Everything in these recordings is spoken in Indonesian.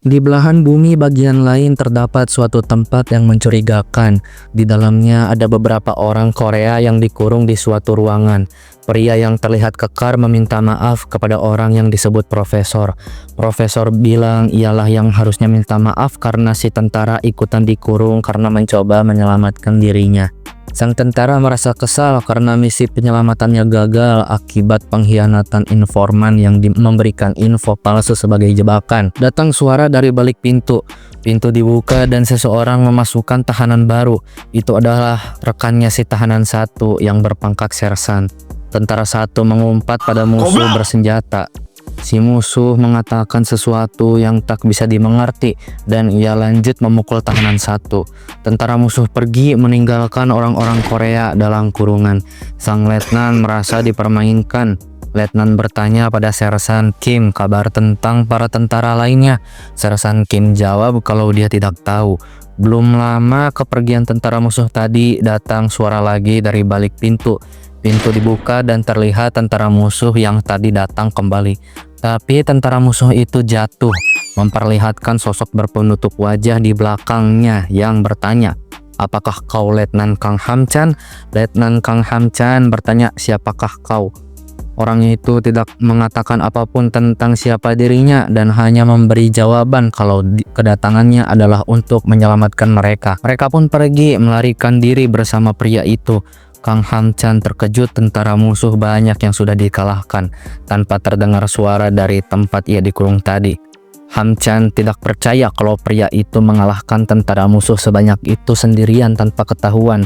Di belahan bumi bagian lain terdapat suatu tempat yang mencurigakan. Di dalamnya ada beberapa orang Korea yang dikurung di suatu ruangan. Pria yang terlihat kekar meminta maaf kepada orang yang disebut profesor. Profesor bilang ialah yang harusnya minta maaf karena si tentara ikutan dikurung karena mencoba menyelamatkan dirinya. Sang tentara merasa kesal karena misi penyelamatannya gagal akibat pengkhianatan informan yang memberikan info palsu sebagai jebakan. Datang suara dari balik pintu. Pintu dibuka dan seseorang memasukkan tahanan baru. Itu adalah rekannya si tahanan satu yang berpangkat sersan. Tentara satu mengumpat pada musuh bersenjata. Si musuh mengatakan sesuatu yang tak bisa dimengerti dan ia lanjut memukul tahanan satu. Tentara musuh pergi meninggalkan orang-orang Korea dalam kurungan. Sang letnan merasa dipermainkan. Letnan bertanya pada Sersan Kim kabar tentang para tentara lainnya. Sersan Kim jawab kalau dia tidak tahu. Belum lama kepergian tentara musuh tadi datang suara lagi dari balik pintu. Pintu dibuka dan terlihat tentara musuh yang tadi datang kembali. Tapi tentara musuh itu jatuh, memperlihatkan sosok berpenutup wajah di belakangnya yang bertanya, "Apakah kau Letnan Kang Ham-chan?" Letnan Kang Ham-chan bertanya, "Siapakah kau?" Orang itu tidak mengatakan apapun tentang siapa dirinya dan hanya memberi jawaban kalau kedatangannya adalah untuk menyelamatkan mereka. Mereka pun pergi melarikan diri bersama pria itu. Kang Ham-chan terkejut tentara musuh banyak yang sudah dikalahkan tanpa terdengar suara dari tempat ia dikurung tadi. Ham-chan tidak percaya kalau pria itu mengalahkan tentara musuh sebanyak itu sendirian tanpa ketahuan.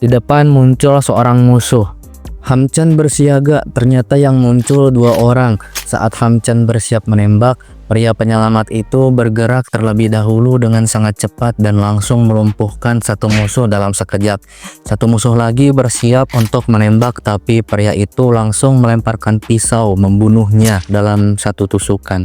Di depan muncul seorang musuh. Ham-chan bersiaga, ternyata yang muncul dua orang. Saat Ham-chan bersiap menembak, pria penyelamat itu bergerak terlebih dahulu dengan sangat cepat dan langsung melumpuhkan satu musuh dalam sekejap. Satu musuh lagi bersiap untuk menembak, tapi pria itu langsung melemparkan pisau membunuhnya dalam satu tusukan.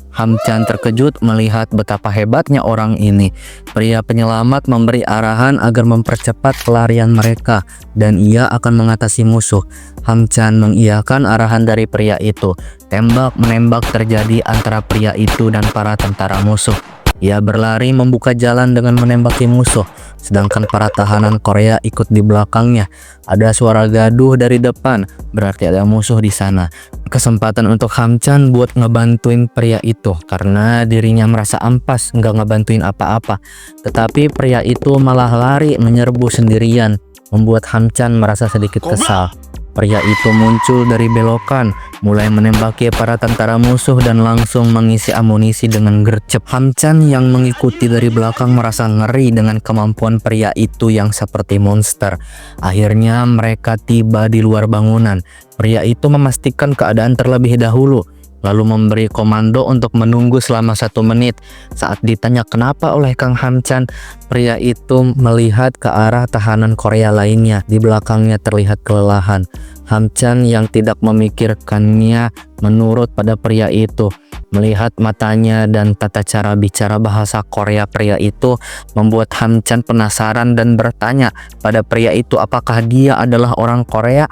Ham-chan terkejut melihat betapa hebatnya orang ini. Pria penyelamat memberi arahan agar mempercepat pelarian mereka dan ia akan mengatasi musuh. Ham-chan mengiyakan arahan dari pria itu. Tembak-menembak terjadi antara pria itu dan para tentara musuh. Ia berlari membuka jalan dengan menembaki musuh, sedangkan para tahanan Korea ikut di belakangnya. Ada suara gaduh dari depan, berarti ada musuh di sana. Kesempatan untuk Ham-chan buat ngebantuin pria itu karena dirinya merasa ampas nggak ngebantuin apa-apa. Tetapi pria itu malah lari menyerbu sendirian, membuat Ham-chan merasa sedikit kesal. Pria itu muncul dari belokan, mulai menembaki para tentara musuh dan langsung mengisi amunisi dengan gercep. Ham-chan yang mengikuti dari belakang merasa ngeri dengan kemampuan pria itu yang seperti monster. Akhirnya mereka tiba di luar bangunan. Pria itu memastikan keadaan terlebih dahulu, lalu memberi komando untuk menunggu selama 1 menit. Saat ditanya kenapa oleh Kang Ham-chan, pria itu melihat ke arah tahanan Korea lainnya. Di belakangnya terlihat kelelahan. Ham-chan yang tidak memikirkannya menurut pada pria itu. Melihat matanya dan tata cara bicara bahasa Korea pria itu membuat Ham-chan penasaran dan bertanya pada pria itu apakah dia adalah orang Korea.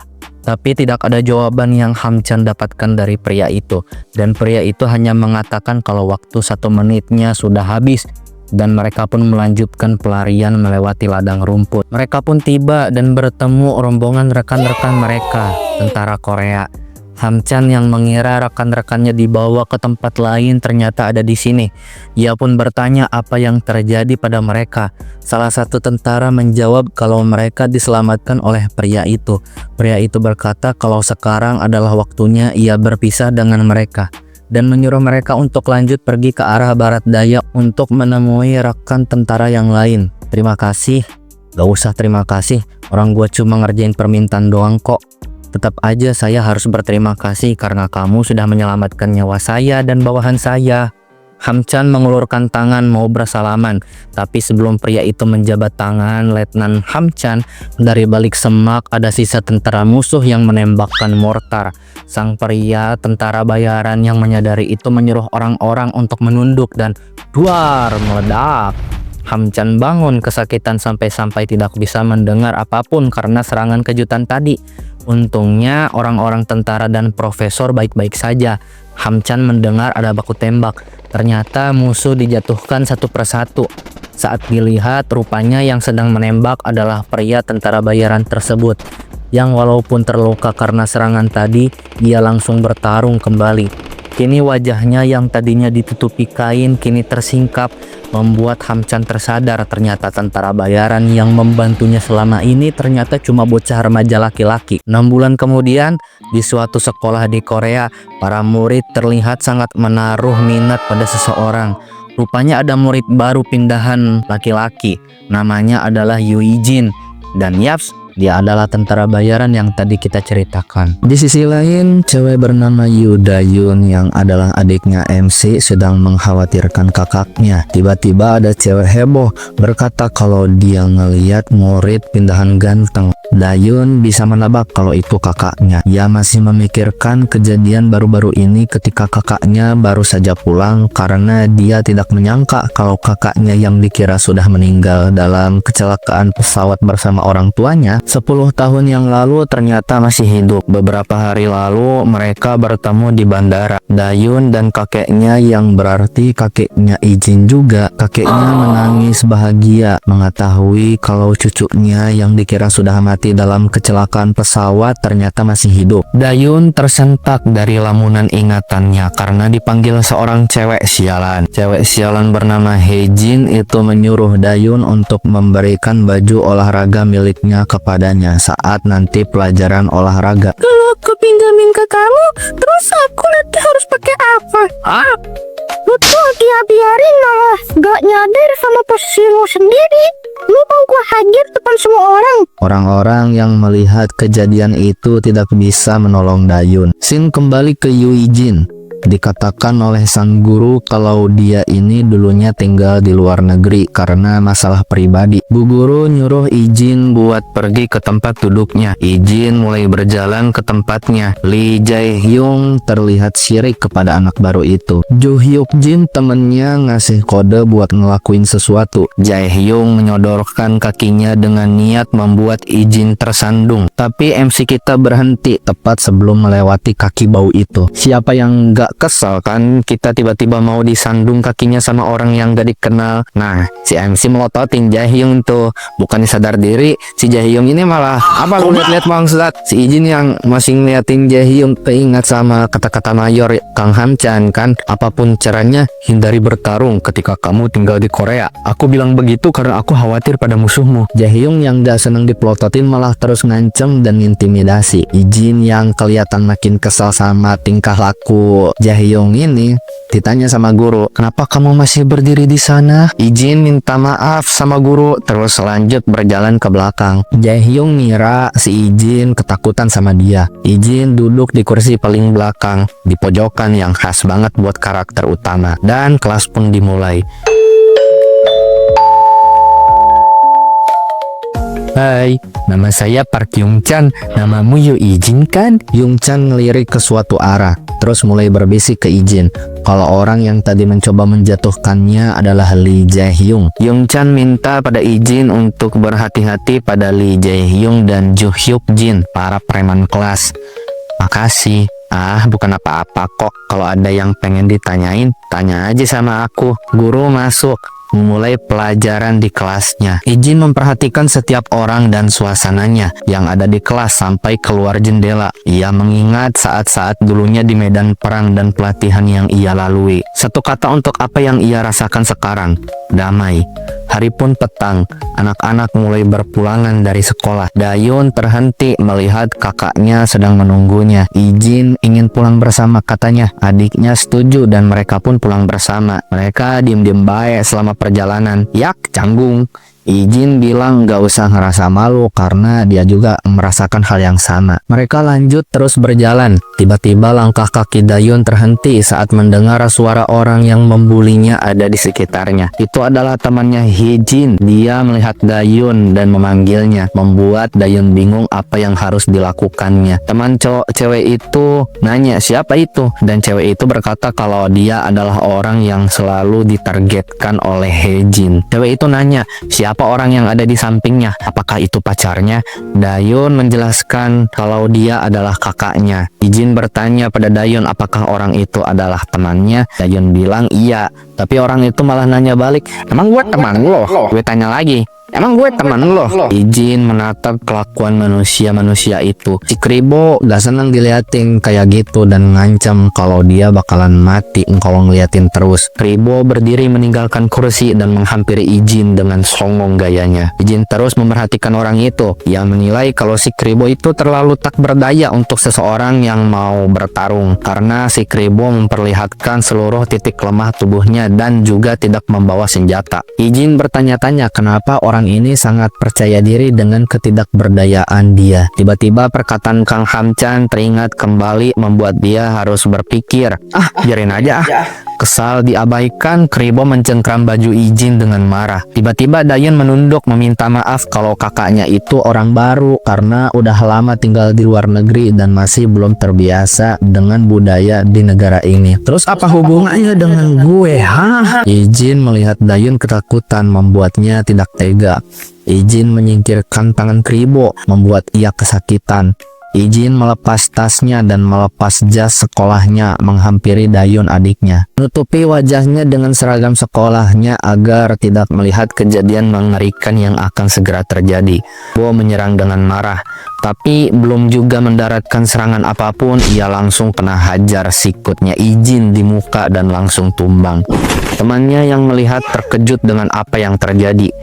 Tapi tidak ada jawaban yang Ham-chan dapatkan dari pria itu. Dan pria itu hanya mengatakan kalau waktu 1 menitnya sudah habis. Dan mereka pun melanjutkan pelarian melewati ladang rumput. Mereka pun tiba dan bertemu rombongan rekan-rekan mereka, tentara Korea. Ham-chan yang mengira rekan-rekannya dibawa ke tempat lain ternyata ada di sini. Ia pun bertanya apa yang terjadi pada mereka. Salah satu tentara menjawab kalau mereka diselamatkan oleh pria itu. Pria itu berkata kalau sekarang adalah waktunya ia berpisah dengan mereka dan menyuruh mereka untuk lanjut pergi ke arah barat daya untuk menemui rekan tentara yang lain. Terima kasih. Gak usah terima kasih, orang gua cuma ngerjain permintaan doang kok. Tetap aja saya harus berterima kasih karena kamu sudah menyelamatkan nyawa saya dan bawahan saya. Ham-chan mengulurkan tangan mau bersalaman, tapi sebelum pria itu menjabat tangan Letnan Ham-chan, dari balik semak ada sisa tentara musuh yang menembakkan mortar. Sang pria tentara bayaran yang menyadari itu menyuruh orang-orang untuk menunduk dan duar meledak. Ham-chan bangun kesakitan sampai-sampai tidak bisa mendengar apapun karena serangan kejutan tadi. Untungnya orang-orang tentara dan profesor baik-baik saja. Ham-chan mendengar ada baku tembak, Ternyata musuh dijatuhkan satu persatu. Saat dilihat, rupanya yang sedang menembak adalah pria tentara bayaran tersebut, yang walaupun terluka karena serangan tadi, ia langsung bertarung kembali. Kini wajahnya yang tadinya ditutupi kain kini tersingkap, membuat Hamchan tersadar ternyata tentara bayaran yang membantunya selama ini ternyata cuma bocah remaja laki-laki. 6 bulan kemudian, di suatu sekolah di Korea, para murid terlihat sangat menaruh minat pada seseorang. Rupanya ada murid baru pindahan laki-laki, namanya adalah Yoo Jin. Dan yaps, dia adalah tentara bayaran yang tadi kita ceritakan. Di sisi lain, cewek bernama Yoo Dayun yang adalah adiknya MC sedang mengkhawatirkan kakaknya. Tiba-tiba ada cewek heboh berkata kalau dia ngeliat murid pindahan ganteng. Dayun bisa menebak kalau itu kakaknya. Ia masih memikirkan kejadian baru-baru ini ketika kakaknya baru saja pulang karena dia tidak menyangka kalau kakaknya yang dikira sudah meninggal dalam kecelakaan pesawat bersama orang tuanya 10 tahun yang lalu ternyata masih hidup. Beberapa hari lalu mereka bertemu di bandara. Dayun dan kakeknya yang berarti kakeknya Ijin juga. Kakeknya menangis bahagia mengetahui kalau cucunya yang dikira sudah mati dalam kecelakaan pesawat ternyata masih hidup. Dayun tersentak dari lamunan ingatannya karena dipanggil seorang cewek sialan. Cewek sialan bernama Hejin itu menyuruh Dayun untuk memberikan baju olahraga miliknya kepadanya saat nanti pelajaran olahraga. Kalau aku pinjamin ke kamu, terus aku nanti harus pakai apa? Lu tuh biarin malah gak nyadar sama posisi lu sendiri. Lu mau gua hajar depan semua orang. Orang-orang yang melihat kejadian itu tidak bisa menolong Dayun. Scene kembali ke Yoo Jin. Dikatakan oleh sang guru kalau dia ini dulunya tinggal di luar negeri karena masalah pribadi. Bu guru nyuruh Ijin buat pergi ke tempat duduknya. Ijin mulai berjalan ke tempatnya. Lee Jae Hyung terlihat syirik kepada anak baru itu. Jo Hyuk Jin temennya ngasih kode buat ngelakuin sesuatu. Jae Hyung menyodorkan kakinya dengan niat membuat Ijin tersandung. Tapi MC kita berhenti tepat sebelum melewati kaki bau itu. Siapa yang gak kesel kan kita tiba-tiba mau disandung kakinya sama orang yang gak dikenal. Nah, si MC melototin Jae Hyung tuh. Bukannya sadar diri, si Jae Hyung ini malah apa lu lihat-lihat bangsat. Si Ijin yang masih ngeliatin Jae Hyung keingat sama kata-kata mayor Kang Hamchan kan, apapun caranya hindari bertarung ketika kamu tinggal di Korea. Aku bilang begitu karena aku khawatir pada musuhmu. Jae Hyung yang gak seneng dipelototin malah terus ngancem dan intimidasi. Ijin yang kelihatan makin kesal sama tingkah laku Jae Hyung ini ditanya sama guru, kenapa kamu masih berdiri di sana? Ijin minta maaf sama guru terus lanjut berjalan ke belakang. Jae Hyung ngira si Ijin ketakutan sama dia. Ijin duduk di kursi paling belakang di pojokan yang khas banget buat karakter utama dan kelas pun dimulai. Hai, nama saya Park Yung Chan. Namamu Yoo Ijin kan? Yung Chan ngelirik ke suatu arah, terus mulai berbisik ke Ijin kalau orang yang tadi mencoba menjatuhkannya adalah Lee Jae Hyung. Yung Chan minta pada Ijin untuk berhati-hati pada Lee Jae Hyung dan Jo Hyuk Jin, para preman kelas. Makasih. Bukan apa-apa kok. Kalau ada yang pengen ditanyain, tanya aja sama aku. Guru masuk memulai pelajaran di kelasnya. Ijin memperhatikan setiap orang dan suasananya yang ada di kelas sampai keluar jendela. Ia mengingat saat-saat dulunya di medan perang dan pelatihan yang ia lalui. Satu kata untuk apa yang ia rasakan sekarang, damai. Hari pun petang, anak-anak mulai berpulangan dari sekolah. Dayun terhenti melihat kakaknya sedang menunggunya. Ijin ingin pulang bersama katanya. Adiknya setuju dan mereka pun pulang bersama. Mereka diem-diem baik selama perjalanan. Yak, canggung. Ijin bilang gak usah ngerasa malu karena dia juga merasakan hal yang sama. Mereka lanjut terus berjalan. Tiba-tiba langkah kaki Dayun terhenti saat mendengar suara orang yang membulinya ada di sekitarnya. Itu adalah temannya Hejin. Dia melihat Dayun dan memanggilnya, membuat Dayun bingung apa yang harus dilakukannya. Teman cewek itu nanya siapa itu, dan cewek itu berkata kalau dia adalah orang yang selalu ditargetkan oleh Hejin. Cewek itu nanya, siapa beberapa orang yang ada di sampingnya. Apakah itu pacarnya? Dayun menjelaskan kalau dia adalah kakaknya. Ijin bertanya pada Dayun apakah orang itu adalah temannya. Dayun bilang iya, tapi orang itu malah nanya balik, emang gue teman lo? Gue tanya lagi, emang gue teman lo? Ijin menatap kelakuan manusia-manusia itu. Si Kribo gak senang diliatin kayak gitu dan ngancam kalau dia bakalan mati kalau ngeliatin terus. Kribo berdiri meninggalkan kursi dan menghampiri Ijin dengan songong gayanya. Ijin terus memerhatikan orang itu. Ia menilai kalau si Kribo itu terlalu tak berdaya untuk seseorang yang mau bertarung, karena si Kribo memperlihatkan seluruh titik lemah tubuhnya dan juga tidak membawa senjata. Ijin bertanya-tanya kenapa orang ini sangat percaya diri dengan ketidakberdayaan dia. Tiba-tiba perkataan Kang Hamchan teringat kembali membuat dia harus berpikir, biarin aja ah. Kesal diabaikan, Kribo mencengkram baju Ijin dengan marah. Tiba-tiba Dayun menunduk meminta maaf kalau kakaknya itu orang baru karena udah lama tinggal di luar negeri dan masih belum terbiasa dengan budaya di negara ini. Terus apa hubungannya dengan gue? Ijin melihat Dayun ketakutan membuatnya tidak tega. Ijin menyingkirkan tangan Kribo membuat ia kesakitan. Ijin melepas tasnya dan melepas jas sekolahnya menghampiri Dayun adiknya. Menutupi wajahnya dengan seragam sekolahnya agar tidak melihat kejadian mengerikan yang akan segera terjadi. Bo menyerang dengan marah, tapi belum juga mendaratkan serangan apapun, ia langsung kena hajar sikutnya Ijin di muka dan langsung tumbang. Temannya yang melihat terkejut dengan apa yang terjadi.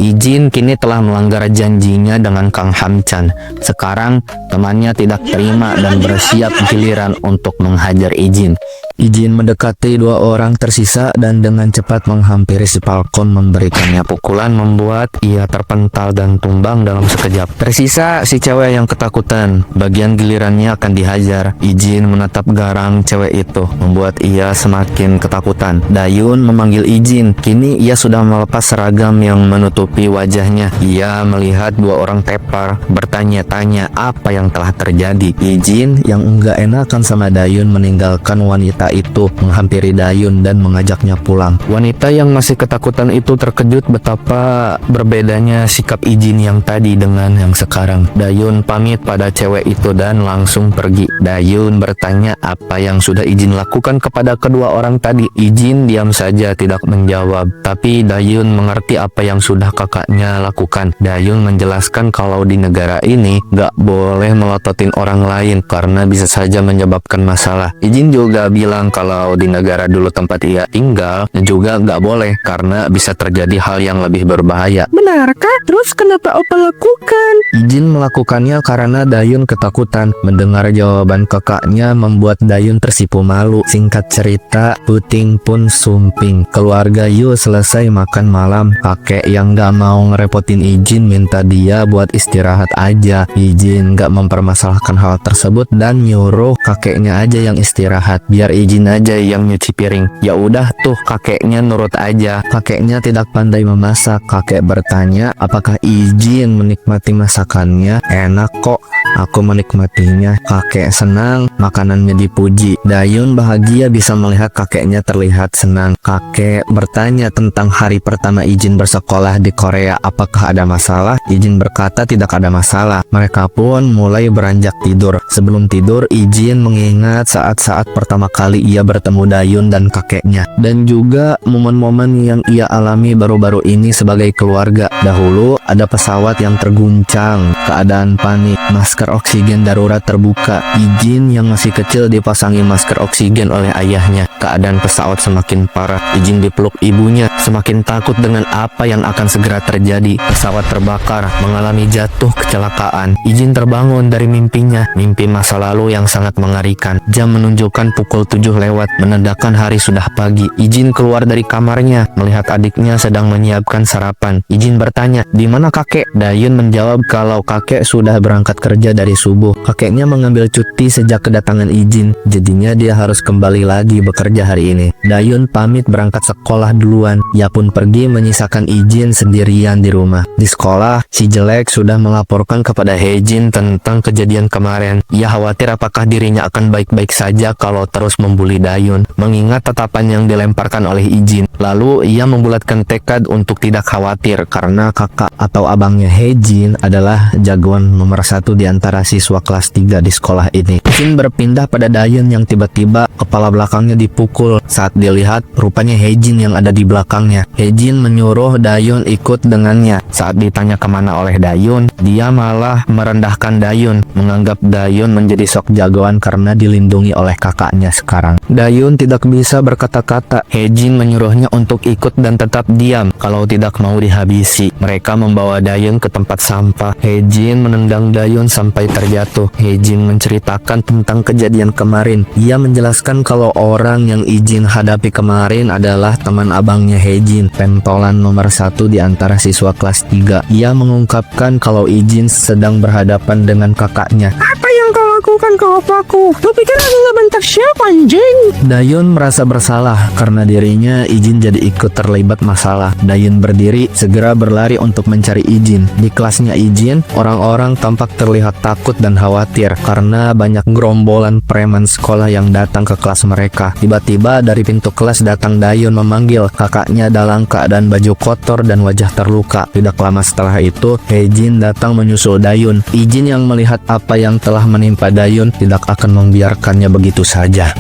Ijin kini telah melanggar janjinya dengan Kang Hamchan. Sekarang temannya tidak terima dan bersiap giliran untuk menghajar Ijin. Ijin mendekati dua orang tersisa dan dengan cepat menghampiri si Falcon memberikannya pukulan membuat ia terpental dan tumbang dalam sekejap. Tersisa si cewek yang ketakutan. Bagian gilirannya akan dihajar. Ijin menatap garang cewek itu membuat ia semakin ketakutan. Dayun memanggil Ijin. Kini ia sudah melepas seragam yang menutupi wajahnya. Ia melihat dua orang tepar bertanya-tanya apa yang telah terjadi. Ijin yang enggak enakan sama Dayun meninggalkan wanita itu menghampiri Dayun dan mengajaknya pulang. Wanita yang masih ketakutan itu terkejut betapa berbedanya sikap Ijin yang tadi dengan yang sekarang. Dayun pamit pada cewek itu dan langsung pergi. Dayun bertanya apa yang sudah Ijin lakukan kepada kedua orang tadi. Ijin diam saja tidak menjawab, tapi Dayun mengerti apa yang sudah kakaknya lakukan. Dayun menjelaskan kalau di negara ini gak boleh melototin orang lain karena bisa saja menyebabkan masalah. Ijin juga bilang kalau di negara dulu tempat ia tinggal juga nggak boleh karena bisa terjadi hal yang lebih berbahaya. Benarkah? Terus kenapa Opa lakukan? Ijin melakukannya karena Dayun ketakutan. Mendengar jawaban kakaknya membuat Dayun tersipu malu. Singkat cerita, puting pun sumping. Keluarga Yu selesai makan malam. Kakek yang nggak mau ngerepotin Ijin minta dia buat istirahat aja. Ijin nggak mempermasalahkan hal tersebut dan nyuruh kakeknya aja yang istirahat biar Ijin aja yang nyuci piring. Ya udah tuh kakeknya nurut aja. Kakeknya tidak pandai memasak. Kakek bertanya apakah Ijin menikmati masakannya. Enak kok, aku menikmatinya. Kakek senang makanannya dipuji. Dayun bahagia bisa melihat kakeknya terlihat senang. Kakek bertanya tentang hari pertama Ijin bersekolah di Korea, apakah ada masalah? Ijin berkata tidak ada masalah. Mereka pun mulai beranjak tidur. Sebelum tidur, Ijin mengingat saat-saat pertama kali ia bertemu Dayun dan kakeknya, dan juga momen-momen yang ia alami baru-baru ini sebagai keluarga. Dahulu ada pesawat yang terguncang, keadaan panik, masker oksigen darurat terbuka. Ijin yang masih kecil dipasangi masker oksigen oleh ayahnya. Keadaan pesawat semakin parah. Ijin dipeluk ibunya, semakin takut dengan apa yang akan segera terjadi. Pesawat terbakar, mengalami jatuh kecelakaan. Ijin terbangun dari mimpinya, mimpi masa lalu yang sangat mengerikan. Jam menunjukkan pukul 7 lewat, menandakan hari sudah pagi. Ijin keluar dari kamarnya, melihat adiknya sedang menyiapkan sarapan. Ijin bertanya, di mana kakek? Dayun menjawab kalau kakek sudah berangkat kerja dari subuh. Kakeknya mengambil cuti sejak kedatangan Ijin, jadinya dia harus kembali lagi bekerja hari ini. Dayun pamit berangkat sekolah duluan. Ia pun pergi menyisakan Ijin sendirian di rumah. Di sekolah, si jelek sudah melaporkan kepada Hejin tentang kejadian kemarin. Ia khawatir apakah dirinya akan baik-baik saja kalau terus membuli Dayun. Mengingat tatapan yang dilemparkan oleh Ijin, lalu ia membulatkan tekad untuk tidak khawatir karena kakak atau abangnya Hejin adalah jagoan nomor 1 di antara siswa kelas 3 di sekolah ini. Ijin berpindah pada Dayun yang tiba-tiba kepala belakangnya dipukul. Saat dilihat, rupanya Hejin yang ada di belakangnya. Hejin menyuruh Dayun ikut dengannya. Saat ditanya kemana oleh Dayun, dia malah merendahkan Dayun, menganggap Dayun menjadi sok jagoan karena dilindungi oleh kakaknya sekarang. Dayun tidak bisa berkata-kata. Hejin menyuruhnya untuk ikut dan tetap diam, kalau tidak mau dihabisi. Mereka membawa Dayun ke tempat sampah. Hejin menendang Dayun sampai terjatuh. Hejin menceritakan tentang kejadian kemarin. Ia menjelaskan kalau orang yang Ijin hadapi kemarin adalah teman abangnya Hejin, pentolan nomor 1 di antara siswa kelas 3. Ia mengungkapkan kalau Ijin sedang berhadapan dengan kakaknya. Apa yang kau lakukan ke opaku? Lu pikir aku nggak bentak siapa anjing? Dayun merasa bersalah karena dirinya Ijin jadi ikut terlibat masalah. Dayun berdiri segera berlari untuk mencari Ijin. Di kelasnya Ijin, orang-orang tampak terlihat takut dan khawatir karena banyak gerombolan preman sekolah yang datang ke kelas mereka. Tiba-tiba dari pintu kelas datang Dayun memanggil kakaknya dalam keadaan baju kotor dan wajah terluka. Tidak lama setelah itu, Hejin datang menyusul Dayun. Ijin yang melihat apa yang telah menimpa Dayun tidak akan membiarkannya begitu saja.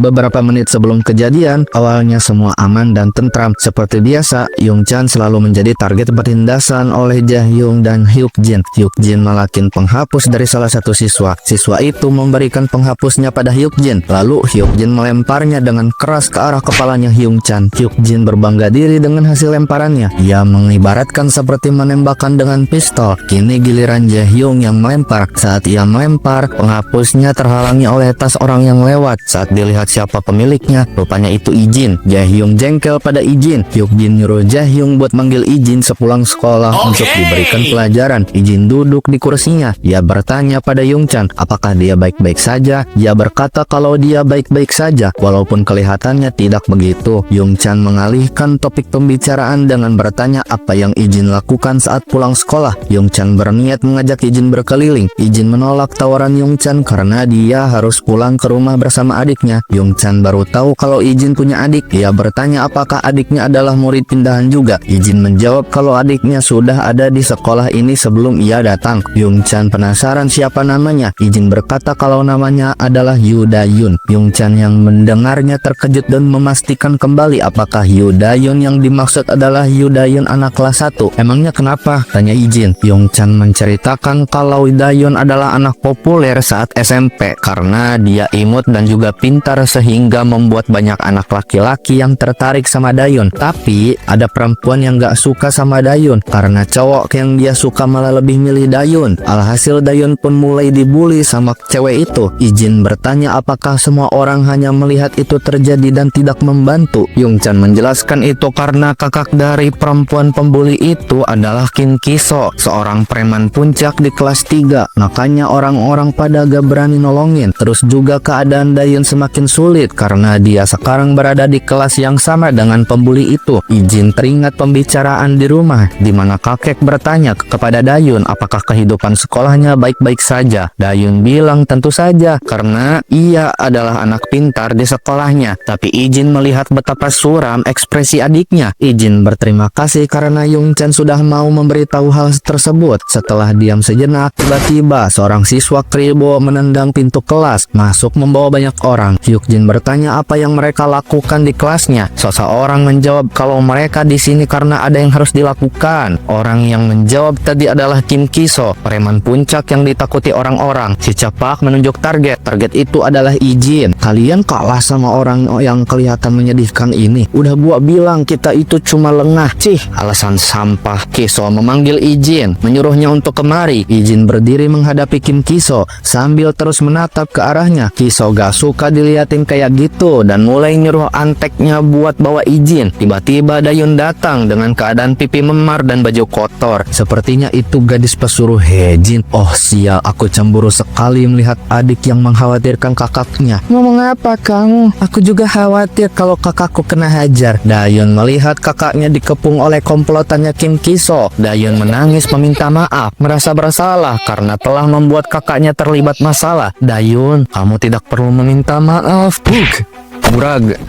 Beberapa menit sebelum kejadian, awalnya semua aman dan tentram. Seperti biasa, Yongchan selalu menjadi target penindasan oleh Jaehyung dan Hyukjin. Hyukjin malakin penghapus dari salah satu siswa. Siswa itu memberikan penghapusnya pada Hyukjin. Lalu Hyukjin melemparnya dengan keras ke arah kepalanya Yongchan. Hyukjin berbangga diri dengan hasil lemparannya. Ia mengibaratkan seperti menembakkan dengan pistol. Kini giliran Jaehyung yang melempar. Saat ia melempar, penghapusnya terhalangi oleh tas orang yang lewat. Saat dilihat siapa pemiliknya, rupanya itu Ijin. Jaehyung jengkel pada Ijin. Hyukjin nyuruh Jaehyung buat manggil Ijin sepulang sekolah untuk diberikan pelajaran. Ijin duduk di kursinya. Ia bertanya pada Yongchan, apakah dia baik-baik saja? Dia berkata kalau dia baik-baik saja, walaupun kelihatannya tidak begitu. Yongchan mengalihkan topik pembicaraan dengan bertanya apa yang Ijin lakukan saat pulang sekolah. Yongchan berniat mengajak Ijin berkeliling. Ijin menolak tawaran Yongchan karena dia harus pulang ke rumah bersama adiknya. Yongchan baru tahu kalau Ijin punya adik. Ia bertanya apakah adiknya adalah murid pindahan juga. Ijin menjawab kalau adiknya sudah ada di sekolah ini sebelum ia datang. Yongchan penasaran siapa namanya. Ijin berkata kalau namanya adalah Yu Dayun. Yongchan yang mendengarnya terkejut dan memastikan kembali apakah Yu Dayun yang dimaksud adalah Yu Dayun anak kelas 1. Emangnya kenapa? Tanya Ijin. Yongchan menceritakan kalau Dayun adalah anak populer saat SMP karena dia imut dan juga pintar sehingga membuat banyak anak laki-laki yang tertarik sama Dayun. Tapi ada perempuan yang gak suka sama Dayun karena cowok yang dia suka malah lebih milih Dayun. Alhasil Dayun pun mulai dibully sama cewek itu. Ijin bertanya apakah semua orang hanya melihat itu terjadi dan tidak membantu. Yongchan menjelaskan itu karena kakak dari perempuan pembuli itu adalah Kim Kiso, seorang preman puncak di kelas 3. Makanya orang-orang pada gak berani nolongin. Terus juga keadaan Dayun semakin sulit karena dia sekarang berada di kelas yang sama dengan pembuli itu. Ijin teringat pembicaraan di rumah di mana kakek bertanya kepada Dayun apakah kehidupan sekolahnya baik-baik saja. Dayun bilang tentu saja karena ia adalah anak pintar di sekolahnya. Tapi Ijin melihat betapa suram ekspresi adiknya. Ijin berterima kasih karena Yongchan sudah mau memberitahu hal tersebut. Setelah diam sejenak, tiba-tiba seorang siswa kribo menendang pintu kelas masuk membawa banyak orang. Hyukjin bertanya apa yang mereka lakukan di kelasnya. Seseorang menjawab kalau mereka di sini karena ada yang harus dilakukan. Orang yang menjawab tadi adalah Kim Kiso, preman puncak yang ditakuti orang-orang. Si cepak menunjuk target. Target itu adalah Ijin. Kalian kalah sama orang yang kelihatan menyedihkan ini. Udah gua bilang kita itu cuma lengah. Cih, alasan sampah. Kiso memanggil Ijin, menyuruhnya untuk kemari. Ijin berdiri menghadapi Kim Kiso sambil terus menatap ke arahnya. Kiso gak suka diliatin kayak gitu dan mulai nyuruh anteknya buat bawa Ijin. Tiba-tiba Dayun datang dengan keadaan pipi memar dan baju kotor. Sepertinya itu gadis pesuruh Hejin. Oh sial, aku cemburu sekali melihat adik yang mengkhawatirkan kakaknya. Ngomong apa kamu? Aku juga khawatir kalau kakakku kena hajar. Dayun melihat kakaknya dikepung oleh komplotannya Kim Kiso. Dayun menangis meminta maaf, merasa bersalah karena telah membuat kakaknya terlibat masalah. Dayun, kamu tidak perlu meminta maaf. Maaf, Pug. Murag.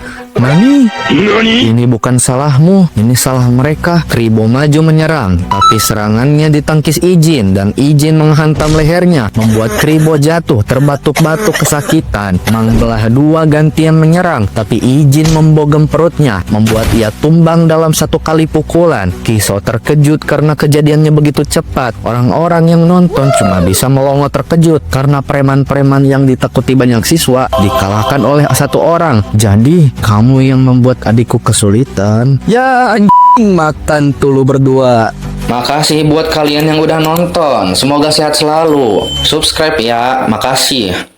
Nani? Ini bukan salahmu, ini salah mereka. Kribo maju menyerang, tapi serangannya ditangkis Ijin dan Ijin menghantam lehernya, membuat Kribo jatuh terbatuk-batuk kesakitan. Mang belah dua gantian menyerang, tapi Ijin membogem perutnya, membuat ia tumbang dalam satu kali pukulan. Kiso terkejut karena kejadiannya begitu cepat. Orang-orang yang nonton cuma bisa melongo terkejut karena preman-preman yang ditakuti banyak siswa dikalahkan oleh satu orang. Jadi, kamu yang membuat adikku kesulitan. Ya anjing, makan tulu berdua. Makasih buat kalian yang udah nonton. Semoga sehat selalu. Subscribe ya. Makasih.